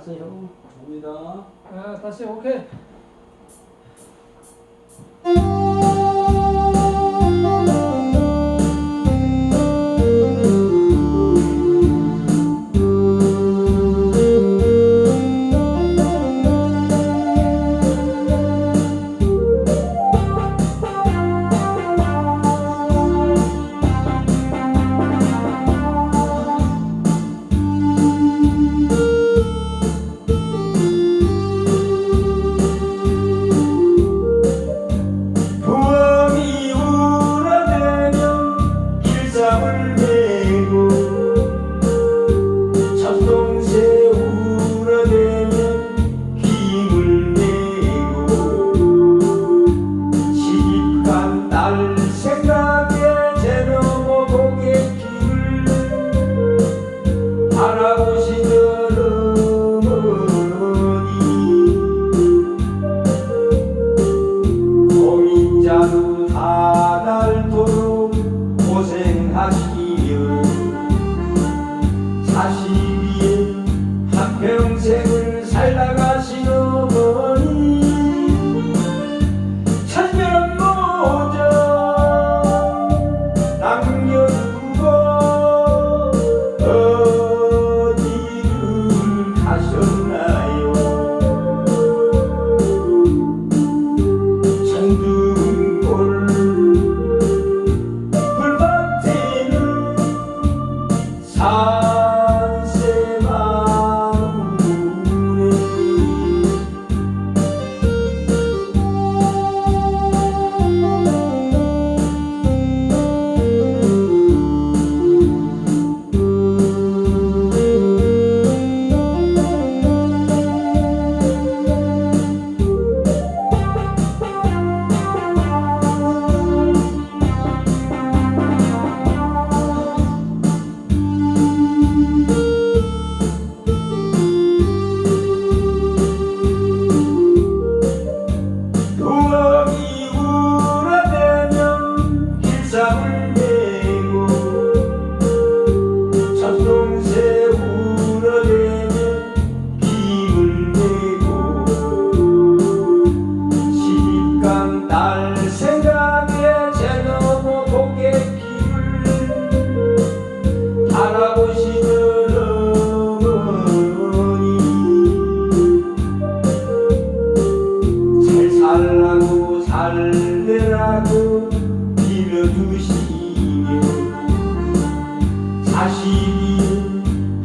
왔어요. 옵니다. 아, 다시 오케이. 부엉이 울어대면 길쌈을 메고 젖송새 울어대면 김을 메고 시집간 딸 생각에 제너머 고갯길을 바라보시던 어머니 고민자도 다닳도록 고생하시며 사시기에 한평생을 살다가신 어머니 천년모전 남겨두고 어디를 가셨나요? 천둥골 불밭에는 산새만 우네 부엉이 울어대면 길쌈을 메고 젖송새 울어대면 김을 메고 시집간 딸 생각에 제너머 고갯길을 바라보시던 어머니 잘 살라고 살되라고 빌어주시며 사시기에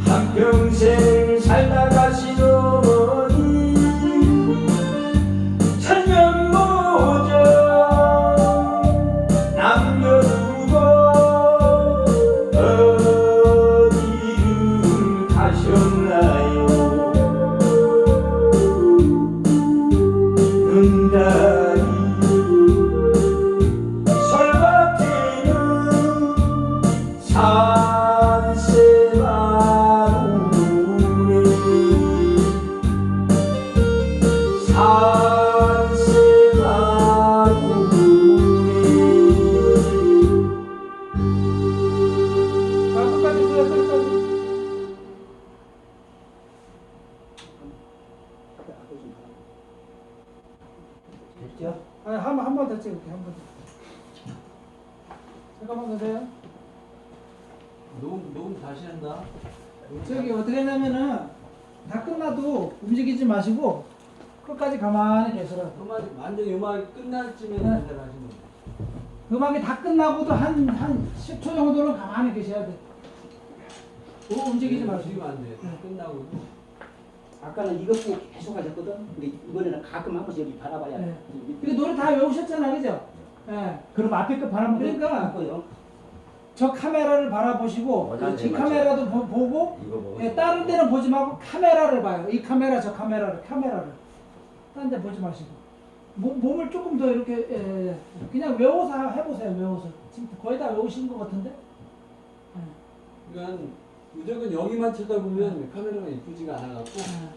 한평생을 살다가신 어머니 천년모전 남겨두고 어디를 가셨나요? 은달이 설밭에는 산새만 우네 산새만 우네 자, 끝까지 써요, 끝까지. 됐죠? 아니, 한 번 더 찍을게, 한 번 더. 잠깐만 보세요. 녹음 다시 한다. 저기 어떻게 하냐면은 다 끝나도 움직이지 마시고 끝까지 가만히 계시라고. 완전히 음악이 끝날 쯤에 네. 인사를 하시는 거예요. 음악이 다 끝나고도 한 10초 정도는 가만히 계셔야 돼. 움직이지 지금 마시고. 안 돼. 끝나고도. 아까는 이것 보고 계속 하셨거든. 근데 이번에는 가끔 한 번씩 여기 바라봐야 네. 돼. 이거 노래 다 외우셨잖아, 그죠? 예. 그럼 앞에 거 바라보면 그러니까 거요. 저 카메라를 바라보시고 화장실 이 맞죠? 카메라도 보고 이거 먹어. 예, 다른 데는 보지 말고 카메라를 봐요. 이 카메라 저 카메라를 다른 데 보지 마시고 몸을 조금 더 이렇게 그냥 외워서 해보세요. 외워서 지금 거의 다 외우신 것 같은데. 그러니까 무조건 여기만 쳐다보면 카메라가 이쁘지가 않아갖고.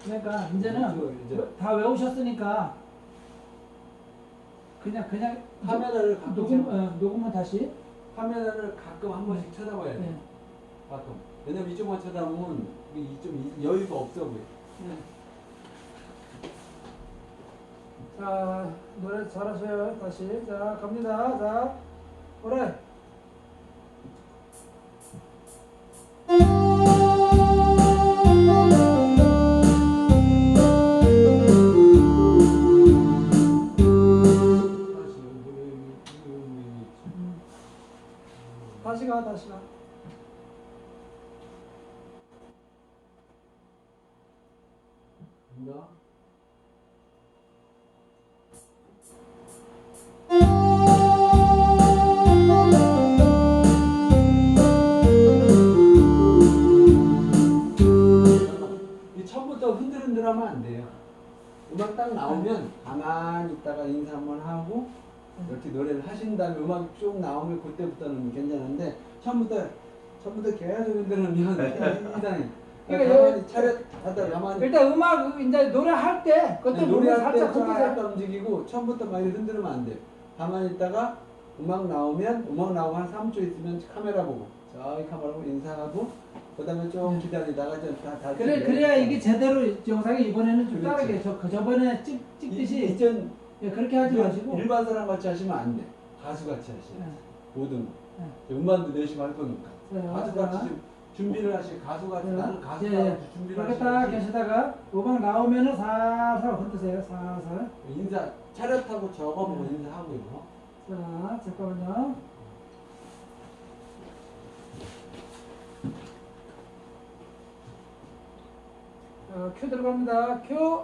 그러니까 이제는 이제 다 외우셨으니까 그냥 카메라를 가끔 녹음은 다시. 카메라를 가끔 한 번씩 쳐다봐야 돼. 네. 가끔. 왜냐면 이쪽만 쳐다보면 좀 여유가 없어 보여. 자, 노래 잘하셔요. 다시. 자, 갑니다. 자, 오래. 다시 가, 다시 가. 뭔가? 이 처음부터 흔들흔들하면 안 돼요. 음악 딱 나오면 가만히 있다가 인사 한번 하고 이렇게 노래를 하신 다음에 음악이 쭉 나오면 그때부터는 괜찮은데 처음부터 계속 흔들으면 이상해. 그러니까 가만히 차렷하다 가만히 일단 음악, 이제 노래할 때, 그때 네, 몸을 노래할 때 살짝 흔드세요. 약간 움직이고 처음부터 많이 흔들면 안 돼요. 가만히 있다가 음악 나오면 한 3초 있으면 카메라 보고 저기 카메라 보고 인사하고 그 다음에 좀 기다리다가 다 그래야 이게 제대로 영상이 이번에는 좀 그렇지. 다르게 저번에 찍듯이 이전 예, 그렇게 하지 마시고 일반 사람 같이 하시면 안 돼. 가수 같이 하셔. 네. 모든 거. 네. 음반도 내시고 할 거니까. 네, 가수 자. 같이 좀 준비를 하시. 가수 같이 네. 나는 가수 예, 같이 준비를 그렇게 딱 하시지. 계시다가 음악 나오면은 살살 흔드세요. 살살. 인사 차렷하고 저거 보고 네. 인사하고 이거. 자, 잠깐만요. 자, 큐 들어갑니다. 큐.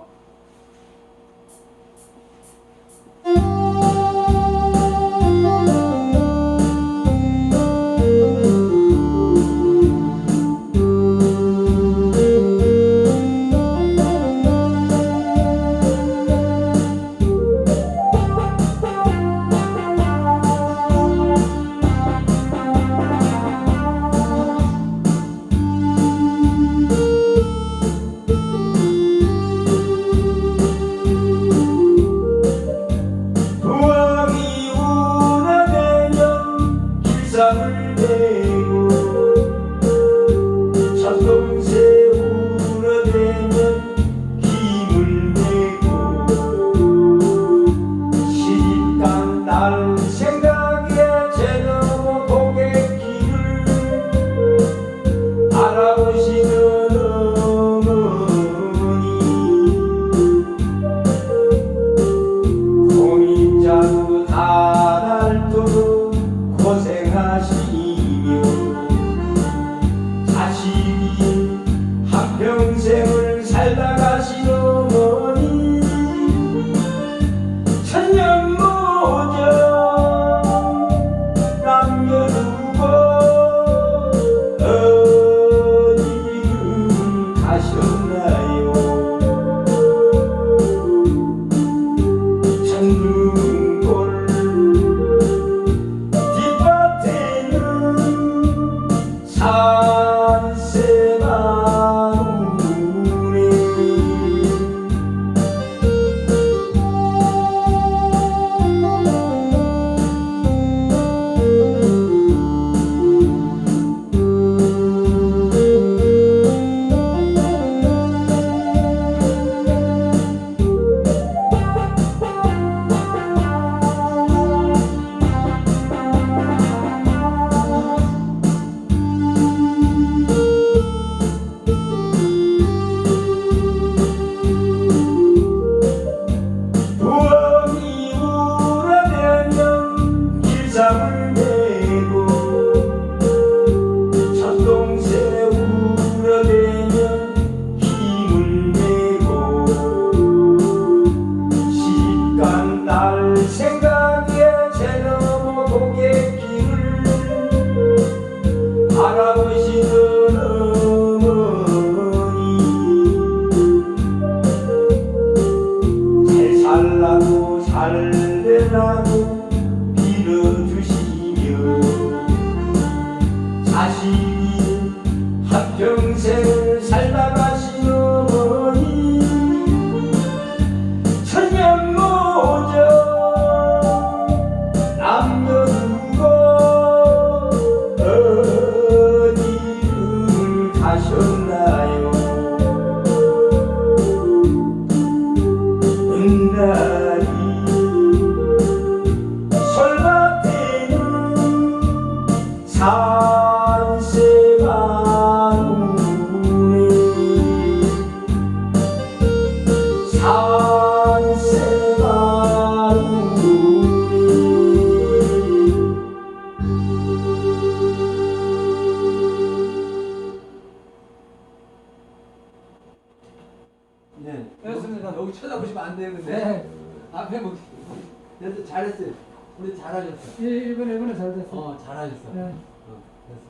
잘했어요. 우리 잘하셨어. 예, 이번에 잘 됐어. 잘하셨어. 네. 됐어.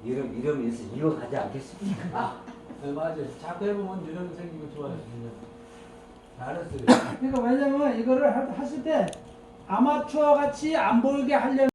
이러면 이거 가지 않겠습니까? 네, 맞아요. 자꾸 해보면 이런 거 생기고 좋아요. 잘했어요. 그러니까 왜냐면 이거를 하실 때 아마추어 같이 안 보이게 하려면